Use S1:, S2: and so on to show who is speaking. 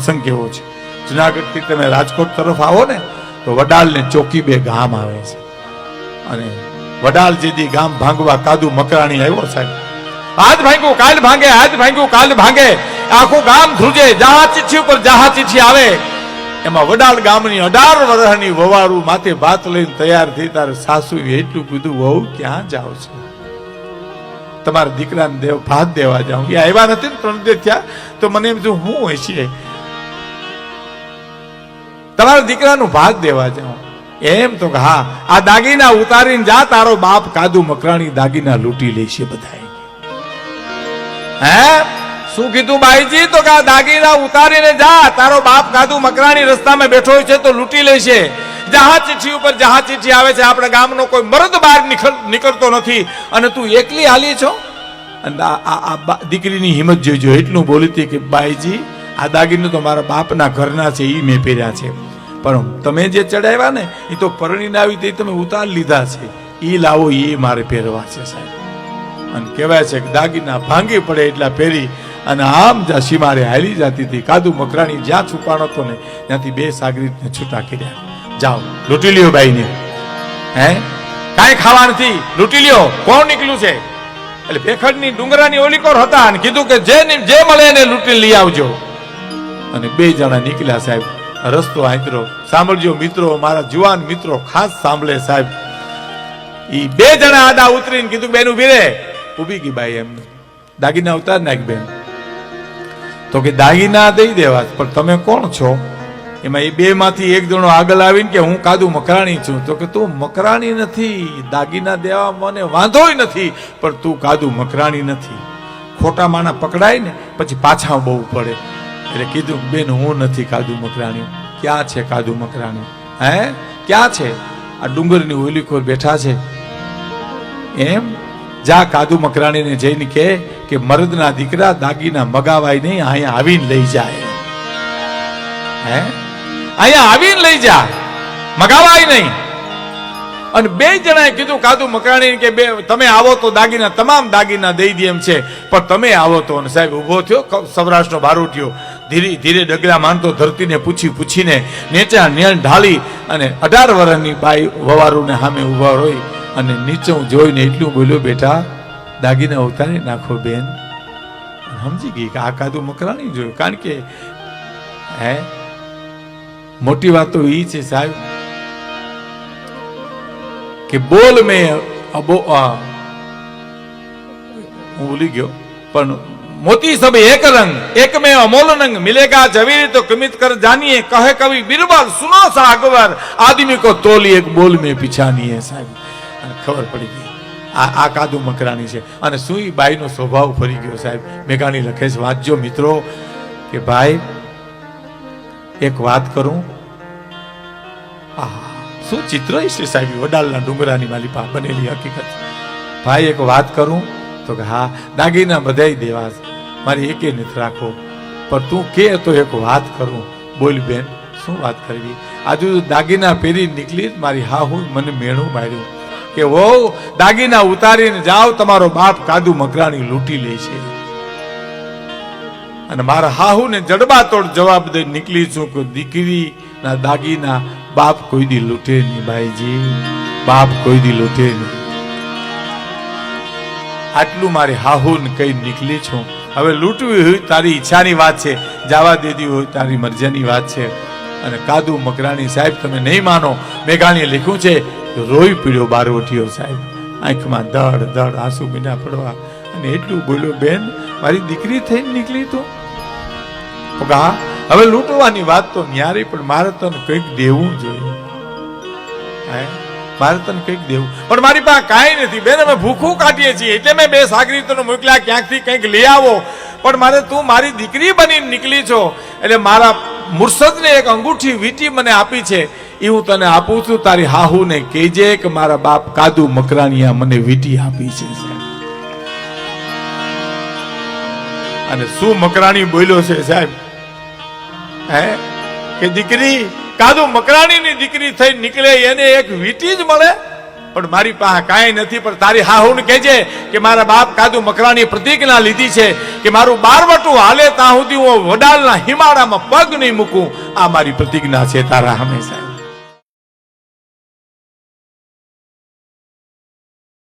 S1: પ્રસંગ કેવો છે. જુનાગઢથી તમે રાજકોટ તરફ આવો ને તો વડાલ ને ચોકી બે ગામ આવે છે. અને વડાલ જેથી ગામ ભાંગવા કાદુ મકરાણી આવ્યો સાહેબ. આજ ભાંગ્યું કાલ ભાંગે, આજ ભાંગ્યું કાલ ભાંગે, આખું ગામ ધ્રુજે, જહા ચિઠ્ઠી ઉપર જહા ચિઠ્ઠી આવે. એમાં વડાલ ગામની 18 વર્ષની વવારું માથે ભાત લઈને તૈયાર થઈ. તારે સાસુ એટલું કીધું, વહુ ક્યાં જાવ છો? તમારા દીકરાને દેવ ભાત દેવા જાઉં. એ આવ્યા નથી ને 3 દિવસ થયા તો મને એમ થયું હું હોય છે તમારા દીકરાનું ભાત દેવા જાઉં. એમ તો કે હા, આ દાગીના ઉતારીને જા, તારો બાપ કાદુ મકરાણી દાગીના લૂંટી લેશે બધા. હે શું કીધું બાઈજી? તો કે આ દાગીના ઉતારીને જા, તારો બાપ કાદુ મકરાણી રસ્તામાં બેઠો છે તો લૂંટી લેશે. જહા ચિઠ્ઠી ઉપર જહા ચિઠ્ઠી આવે છે. આપણા ગામનો કોઈ મર્દ બહાર નીકળતો નથી અને તું એકલી હાલી છો. અને આ દીકરીની હિંમત જોઈજો, એટલું બોલી હતી કે બાઈજી આ દાગીનું તો મારા બાપના ઘરના છે, એ મેં પહેર્યા છે, પણ તમે જે ચડાવ્યા ને એ તો પરણીને આવી તે તમે ઉતાર લીધા છે, એ લાવો, એ મારે પહેરવા છે સાહેબ. અને કહેવાય છે કે દાગીના ભાંગી પડે એટલા પહેરી અને આમ જ્યાં સીમારે હાલી જતી હતી. કાદુ મકરાણી જ્યાં છુપાનો હતો ને ત્યાંથી 2 સાગરીતને છૂટા કર્યા. જાઓ લૂંટી લ્યો બાઈને. હે કાંઈ ખાવા નથી, લૂંટી લ્યો. કોણ નીકળ્યું છે? એટલે ભેખડની ડુંગરાની ઓલીકોર હતા અને કીધું કે જે મળે એને લૂંટી લઈ આવજો. અને 2 જણા નીકળ્યા સાહેબ. રસ્તો આંતરો સાંભળજો મિત્રો, મારા જુવાન મિત્રો ખાસ સાંભળે સાહેબ. એ 2 જણા આડા ઉતરીને કીધું બેન ઉભી રે. ઉભી ગઈ બાઈ. એમ દાગીના ઉતાર નાખ બેન. તો કે દાગીના દઈ દેવા, પણ તમે કોણ છો? એમાં એ 2 માંથી એક જણો આગળ આવીને કે હું કાદુ મકરાણી છું. તો કે તું મકરાણી નથી, દાગીના દેવા મને વાંધોય નથી, પણ તું કાદુ મકરાણી નથી. ખોટા માણા પકડાય ને પછી પાછા બહુ પડે. એટલે કીધું બેન હું નથી કાદુ મકરાણી. ક્યાં છે કાદુ મકરાણી? હે ક્યાં છે? આ ડુંગરની ઓલીકોર બેઠા છે. એમ જા કાદુ મકરાણીને જઈને કે મર્દના દીકરા દાગીના મગાવાય નહીં, અહીંયા આવીને લઈ જાય. હે અહીંયા આવીને લઈ જા, મગાવાય નહીં. અને 2 જણાએ કીધું કાદુ મકરાણી કે તમે આવો તો દાગીના, તમામ દાગીના દઈ દે એમ છે, પણ તમે આવો તો. અને સાહેબ ઉભો થયો સૌરાષ્ટ્રનો બારોટિયો, ધીરે ધીરે ડગલા માનતો ધરતીને પૂછીને નેચા નેણ ઢાળી અને 18 વર્ષની બાઈ વવારુને સામે ઉભા રહી અને નીચે જોઈને એટલું બોલ્યો, બેટા દાગીના ઉતારી નાખો બેન. સમજી ગઈ કે આ કાદુ મકરાણી જોયું. કારણ કે હે મોટી વાત તો એ છે સાહેબ કે બોલ મેં હું ભૂલી ગયો, પણ મોતી સબ એક રંગ એક में अमोल रंग मिलेगा जवीर तो कमित कर जानिए, कहे कवि बिरबल सुनो सा अकबर, आदमी को तोली एक बोल में पिछानी है साહેબ. ખબર પડી ગઈ આ કાદુ મકરાણી છે. અને શું બાઈનો સ્વભાવ ફરી ગયો સાહેબ. મેઘાણી લખે છે, વાંચજો મિત્રો, કે ભાઈ એક વાત કરું. શું ચિત્ર છે સાહેબ, વડાલના ડુંગરાની માલિપા બનેલી હકીકત. ભાઈ એક વાત કરું? તો કે હા, દાગીના બધાય દેવા, મારી એકે નથી રાખો, પણ તું કે તો એક વાત કરું. બોલ બેન શું વાત કરવી? આજુ દાગીના પહેરી નીકળી મારી હાહુ મને મેણું માર્યું કે વો દાગીના ઉતારીને જાઓ, તમારો બાપ કાદુ મકરાણી લૂંટી લે છે. અને મારા હાહુ ને જડબાતોડ જવાબ દઈ નીકળી છું કે દીકરીના દાગીના બાપ કોઈ દી લૂંટે નહીં ભાઈજી, બાપ કોઈ દી લૂંટે નહીં. આટલું મારી હાહુ ને કઈ નીકળી છું. હવે લૂંટવી હોય તારી ઈચ્છાની વાત છે, જવા દેવી હોય તારી મરજીની વાત છે. અને કાદુ મકરાણી સાહેબ તમે નહીં માનો, મેઘાણીએ લખ્યું છે રોઈ પીડ્યો બારવટીયો સાહેબ, આંખમાં દડ દડ આંસુ મીંડા પડવા. અને એટલું બોલ્યો, બેન મારી દીકરી થઈને નીકળી તું. હા હવે લૂંટવાની વાત તો ન્યારી, પણ મારે તને કંઈક દેવું જોઈએ. મારે તને કંઈક દેવું, પણ મારી પાસે કાંઈ નથી બેન, અમે ભૂખું કાઢીએ છીએ, એટલે મેં 2 સાગરીતોને મોકલ્યા ક્યાંકથી કંઈક લઈ આવો. પણ મારે તું મારી દીકરી બનીને નીકળી છો, એટલે મારા મુર્શદને એક અંગૂઠી વીંટી મને આપી છે, એ હું તને આપું છું. તારી હાહુને કહેજે કે મારા બાપ કાદુ મકરાણીયા મને વીંટી આપી છે. અને શું મકરાણી બોલ્યો છે સાહેબ, હે કે દીકરી કાદુ મકરાણીની દીકરી થઈ નીકળે એને એક વીંટી જ મળે. પણ મારી પાસે કાંઈ નથી. પણ તારી હાહુને કહેજે કે મારા બાપ કાદુ મકરાણી પ્રતિજ્ઞા લીધી છે કે મારું બારવટું હાલે ત્યાં સુધી હું વડાલના હિમાળામાં પગ નહીં મૂકું. આ મારી પ્રતિજ્ઞા છે તારા હંમેશા.